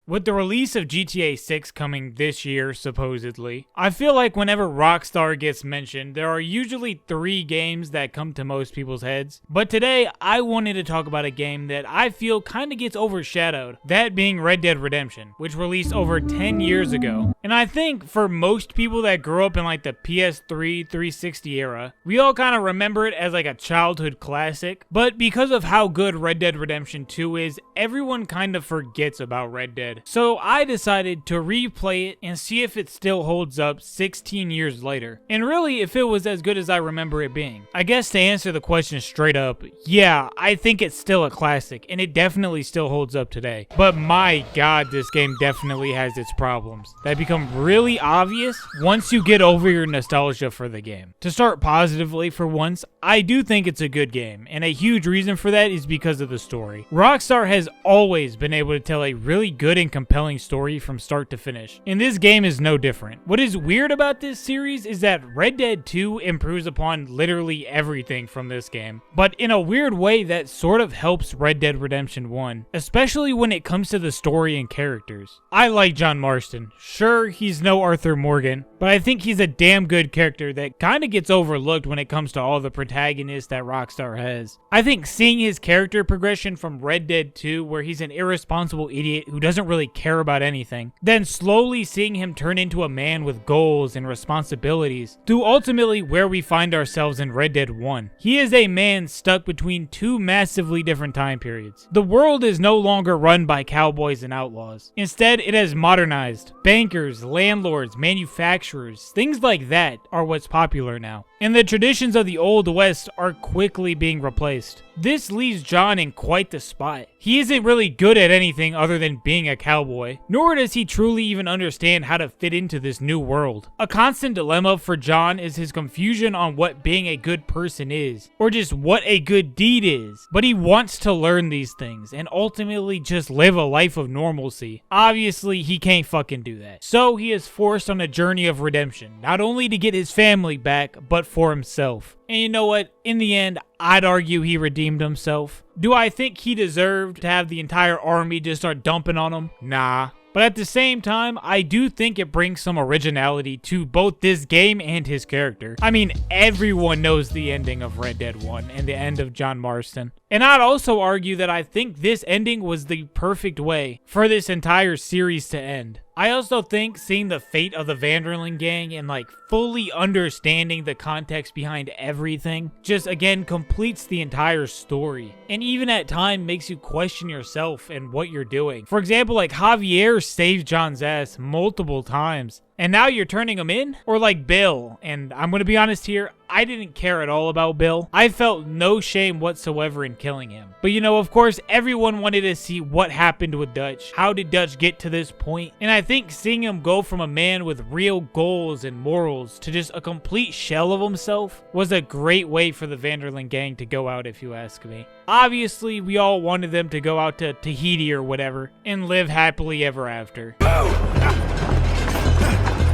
With the release of GTA 6 coming this year, supposedly, I feel like whenever Rockstar gets mentioned, there are usually 3 games that come to most people's heads. But today, I wanted to talk about a game that I feel kinda gets overshadowed, that being Red Dead Redemption, which released over 10 years ago. And I think for most people that grew up in like the PS3, 360 era, we all kinda remember it as like a childhood classic. But because of how good Red Dead Redemption 2 is, everyone kinda forgets about Red Dead. So I decided to replay it and see if it still holds up 16 years later. And really, if it was as good as I remember it being. I guess to answer the question straight up, yeah, I think it's still a classic, and it definitely still holds up today. But my god, this game definitely has its problems that become really obvious once you get over your nostalgia for the game. To start positively for once, I do think it's a good game, and a huge reason for that is because of the story. Rockstar has always been able to tell a really good and compelling story from start to finish, and this game is no different. What is weird about this series is that Red Dead 2 improves upon literally everything from this game, but in a weird way that sort of helps Red Dead Redemption 1, especially when it comes to the story and characters. I like John Marston. Sure, he's no Arthur Morgan, but I think he's a damn good character that kinda gets overlooked when it comes to all the protagonists that Rockstar has. I think seeing his character progression from Red Dead 2, where he's an irresponsible idiot who doesn't really care about anything, then slowly seeing him turn into a man with goals and responsibilities, to ultimately where we find ourselves in Red Dead 1. He is a man stuck between 2 massively different time periods. The world is no longer run by cowboys and outlaws. Instead, it has modernized. Bankers, landlords, manufacturers, things like that are what's popular now. And the traditions of the Old West are quickly being replaced. This leaves John in quite the spot. He isn't really good at anything other than being a cowboy, nor does he truly even understand how to fit into this new world. A constant dilemma for John is his confusion on what being a good person is, or just what a good deed is. But he wants to learn these things, and ultimately just live a life of normalcy. Obviously, he can't fucking do that. So he is forced on a journey of redemption, not only to get his family back, but for himself. And you know what? In the end, I'd argue he redeemed himself. Do I think he deserved to have the entire army just start dumping on him? Nah. But at the same time, I do think it brings some originality to both this game and his character. I mean, everyone knows the ending of Red Dead 1 and the end of John Marston. And I'd also argue that I think this ending was the perfect way for this entire series to end. I also think seeing the fate of the Vanderlyn gang and like fully understanding the context behind everything just again completes the entire story. And even at times makes you question yourself and what you're doing. For example, like Javier saved John's ass multiple times, and now you're turning him in? Or like Bill, and I'm gonna be honest here, I didn't care at all about Bill. I felt no shame whatsoever in killing him. But you know, of course, everyone wanted to see what happened with Dutch. How did Dutch get to this point? And I think seeing him go from a man with real goals and morals to just a complete shell of himself was a great way for the Vanderlyn gang to go out, if you ask me. Obviously, we all wanted them to go out to Tahiti or whatever and live happily ever after.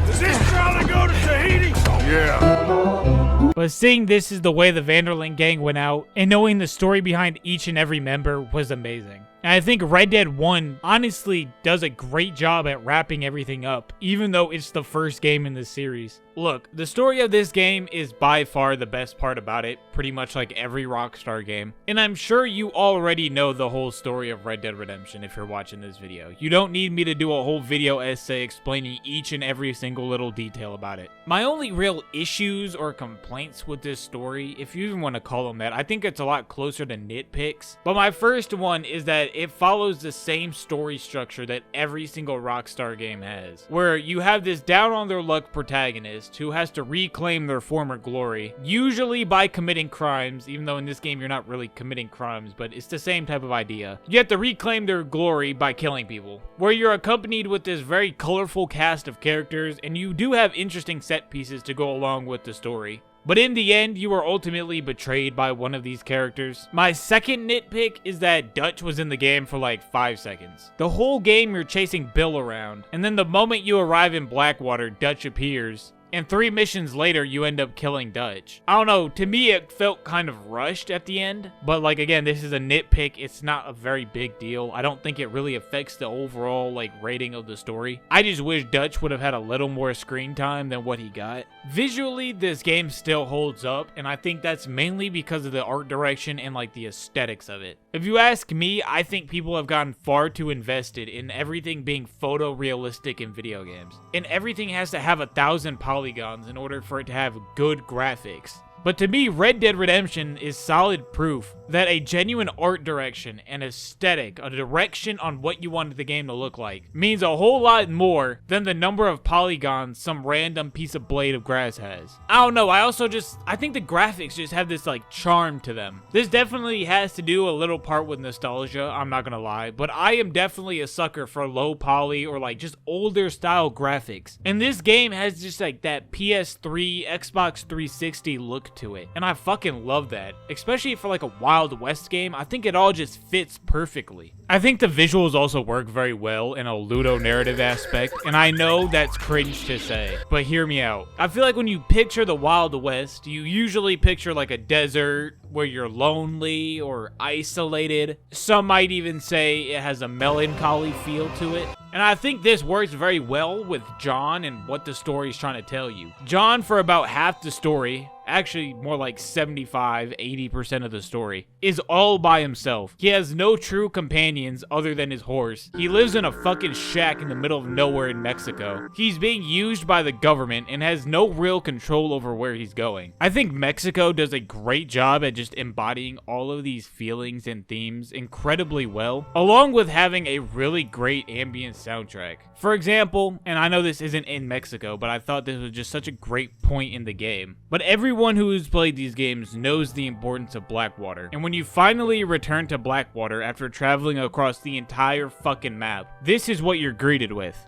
Is this trying to go to Tahiti? Yeah. But seeing this is the way the Vanderlyn gang went out, and knowing the story behind each and every member was amazing. And I think Red Dead 1 honestly does a great job at wrapping everything up, even though it's the first game in the series. Look, the story of this game is by far the best part about it, pretty much like every Rockstar game. And I'm sure you already know the whole story of Red Dead Redemption if you're watching this video. You don't need me to do a whole video essay explaining each and every single little detail about it. My only real issues or complaints with this story, if you even want to call them that, I think it's a lot closer to nitpicks. But my first one is that it follows the same story structure that every single Rockstar game has, where you have this down on their luck protagonist who has to reclaim their former glory, usually by committing crimes, even though in this game you're not really committing crimes, but it's the same type of idea. You have to reclaim their glory by killing people, where you're accompanied with this very colorful cast of characters, and you do have interesting set pieces to go along with the story. But in the end, you are ultimately betrayed by one of these characters. My second nitpick is that Dutch was in the game for like 5 seconds. The whole game you're chasing Bill around, and then the moment you arrive in Blackwater, Dutch appears. and 3 missions later you end up killing Dutch. I don't know, to me it felt kind of rushed at the end, but like again, this is a nitpick. It's not a very big deal. I don't think it really affects the overall like rating of the story. I just wish Dutch would have had a little more screen time than what he got. Visually, this game still holds up, and I think that's mainly because of the art direction and like the aesthetics of it. If you ask me, I think people have gotten far too invested in everything being photorealistic in video games, and everything has to have 1,000 polygons in order for it to have good graphics. But to me, Red Dead Redemption is solid proof that a genuine art direction and aesthetic, a direction on what you wanted the game to look like, means a whole lot more than the number of polygons some random piece of blade of grass has. I don't know, I think the graphics just have this like charm to them. This definitely has to do a little part with nostalgia, I'm not gonna lie, but I am definitely a sucker for low poly or like just older style graphics. And this game has just like that PS3, Xbox 360 look to it, and I fucking love that, especially for like a Wild West game. I think it all just fits perfectly. I think the visuals also work very well in a ludo narrative aspect, and I know that's cringe to say, but hear me out. I feel like when you picture the Wild West, you usually picture like a desert where you're lonely or isolated. Some might even say it has a melancholy feel to it. And I think this works very well with John and what the story's trying to tell you. John, for about half the story, actually more like 75-80% of the story, is all by himself. He has no true companions other than his horse. He lives in a fucking shack in the middle of nowhere in Mexico. He's being used by the government and has no real control over where he's going. I think Mexico does a great job at just embodying all of these feelings and themes incredibly well, along with having a really great ambient soundtrack. For example, and I know this isn't in Mexico, but I thought this was just such a great point in the game, but everyone who has played these games knows the importance of Blackwater, and when you finally return to Blackwater after traveling across the entire fucking map, this is what you're greeted with.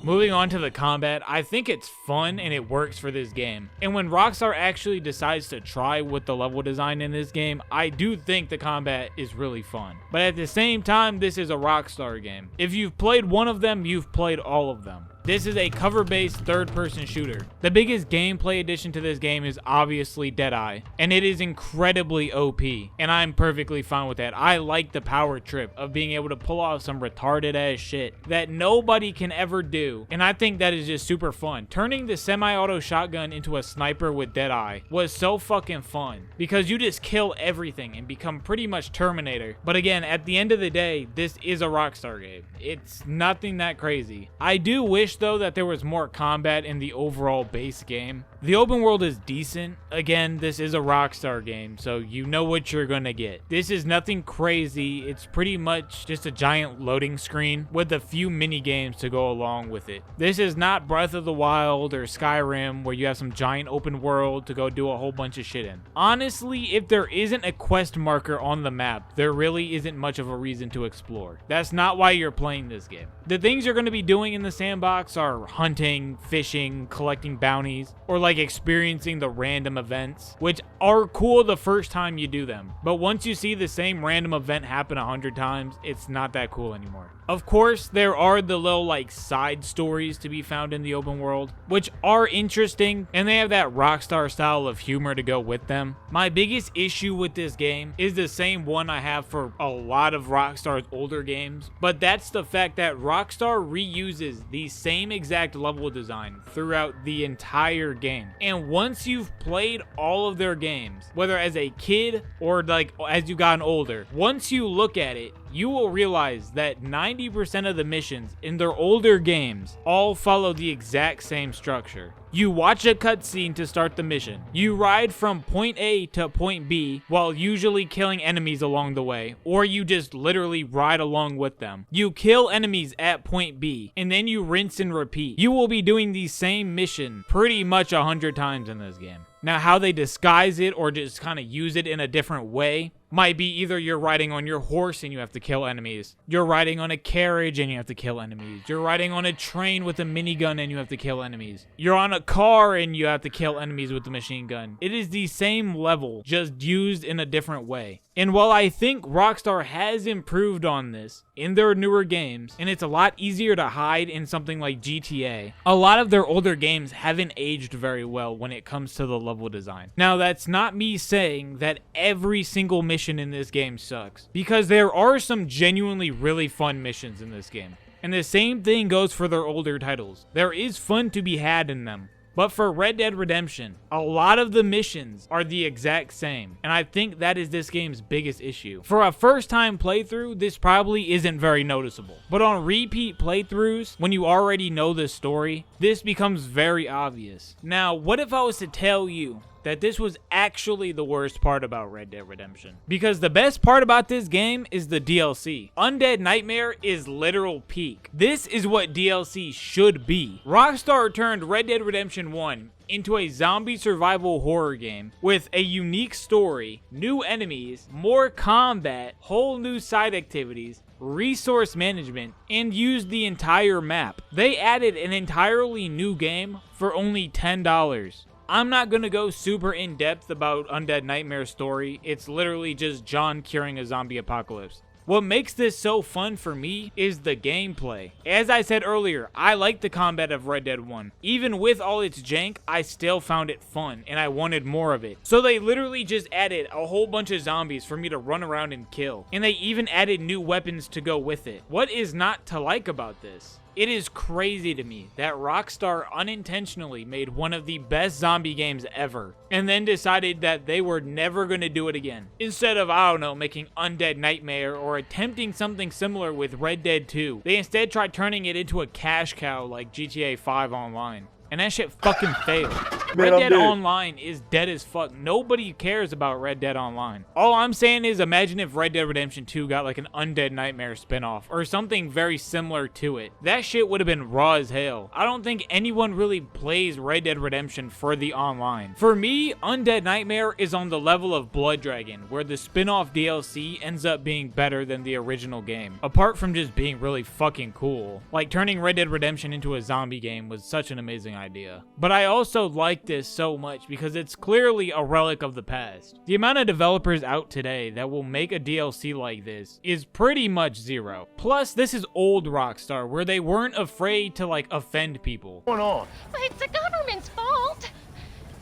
Moving on to the combat, I think it's fun and it works for this game. And when Rockstar actually decides to try with the level design in this game, I do think the combat is really fun. But at the same time, this is a Rockstar game. If you've played one of them, you've played all of them. This is a cover-based third-person shooter. The biggest gameplay addition to this game is obviously Deadeye, and it is incredibly OP, and I'm perfectly fine with that. I like the power trip of being able to pull off some retarded-ass shit that nobody can ever do, and I think that is just super fun. Turning the semi-auto shotgun into a sniper with Deadeye was so fucking fun, because you just kill everything and become pretty much Terminator. But again, at the end of the day, this is a Rockstar game. It's nothing that crazy. I do wish though that there was more combat in the overall base game. The open world is decent. Again, this is a Rockstar game, so you know what you're gonna get. This is nothing crazy. It's pretty much just a giant loading screen with a few mini games to go along with it. This is not Breath of the Wild or Skyrim where you have some giant open world to go do a whole bunch of shit in. Honestly, if there isn't a quest marker on the map, there really isn't much of a reason to explore. That's not why you're playing this game. The things you're going to be doing in the sandbox are hunting, fishing, collecting bounties, or like experiencing the random events, which are cool the first time you do them. But once you see the same random event happen 100 times, it's not that cool anymore. Of course, there are the little like side stories to be found in the open world, which are interesting, and they have that Rockstar style of humor to go with them. My biggest issue with this game is the same one I have for a lot of Rockstar's older games, but that's the fact that Rockstar reuses the same exact level design throughout the entire game. And once you've played all of their games, whether as a kid or like as you've gotten older, once you look at it, you will realize that 90% of the missions in their older games all follow the exact same structure. You watch a cutscene to start the mission. You ride from point A to point B while usually killing enemies along the way, or you just literally ride along with them. You kill enemies at point B, and then you rinse and repeat. You will be doing the same mission pretty much 100 times in this game. Now, how they disguise it or just kind of use it in a different way might be either you're riding on your horse and you have to kill enemies. You're riding on a carriage and you have to kill enemies. You're riding on a train with a minigun and you have to kill enemies. You're on a car and you have to kill enemies with the machine gun. It is the same level, just used in a different way. And while I think Rockstar has improved on this in their newer games, and it's a lot easier to hide in something like GTA, a lot of their older games haven't aged very well when it comes to the level design. Now, that's not me saying that every single mission in this game sucks, because there are some genuinely really fun missions in this game. And the same thing goes for their older titles. There is fun to be had in them. But for Red Dead Redemption, a lot of the missions are the exact same, and I think that is this game's biggest issue. For a first-time playthrough, this probably isn't very noticeable. But on repeat playthroughs, when you already know the story, this becomes very obvious. Now, what if I was to tell you that this was actually the worst part about Red Dead Redemption? Because the best part about this game is the DLC. Undead Nightmare is literal peak. This is what DLC should be. Rockstar turned Red Dead Redemption 1 into a zombie survival horror game with a unique story, new enemies, more combat, whole new side activities, resource management, and used the entire map. They added an entirely new game for only $10. I'm not gonna go super in depth about Undead Nightmare's story. It's literally just John curing a zombie apocalypse. What makes this so fun for me is the gameplay. As I said earlier, I like the combat of Red Dead 1. Even with all its jank, I still found it fun and I wanted more of it. So they literally just added a whole bunch of zombies for me to run around and kill. And they even added new weapons to go with it. What is not to like about this? It is crazy to me that Rockstar unintentionally made one of the best zombie games ever, and then decided that they were never going to do it again. Instead of, I don't know, making Undead Nightmare or attempting something similar with Red Dead 2, they instead tried turning it into a cash cow like GTA 5 Online. And that shit fucking failed. Red Dead Online is dead as fuck. Nobody cares about Red Dead Online. All I'm saying is imagine if Red Dead Redemption 2 got like an Undead Nightmare spinoff or something very similar to it. That shit would have been raw as hell. I don't think anyone really plays Red Dead Redemption for the online. For me, Undead Nightmare is on the level of Blood Dragon, where the spinoff DLC ends up being better than the original game. Apart from just being really fucking cool. Like turning Red Dead Redemption into a zombie game was such an amazing idea. But I also like this so much because it's clearly a relic of the past. The amount of developers out today that will make a DLC like this is pretty much zero. Plus, this is old Rockstar, where they weren't afraid to like offend people. What's going on? But it's the government's fault.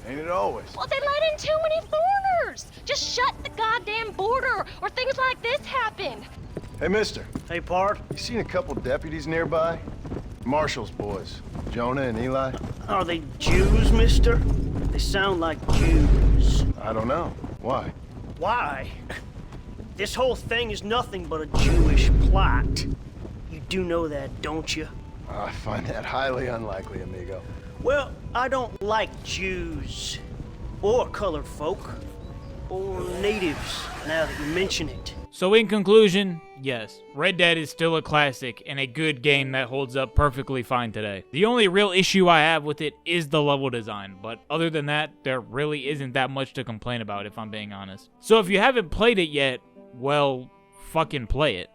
Ain't it always? Well, they let in too many foreigners. Just shut the goddamn border, or things like this happen. Hey, mister. Hey, Bart. You seen a couple deputies nearby? Marshall's boys, Jonah and Eli. Are they Jews, mister? They sound like Jews. I don't know. Why? Why? This whole thing is nothing but a Jewish plot. You do know that, don't you? I find that highly unlikely, amigo. Well, I don't like Jews. Or colored folk. Or natives, now that you mention it. So in conclusion, yes, Red Dead is still a classic and a good game that holds up perfectly fine today. The only real issue I have with it is the level design, but other than that, there really isn't that much to complain about if I'm being honest. So if you haven't played it yet, well, fucking play it.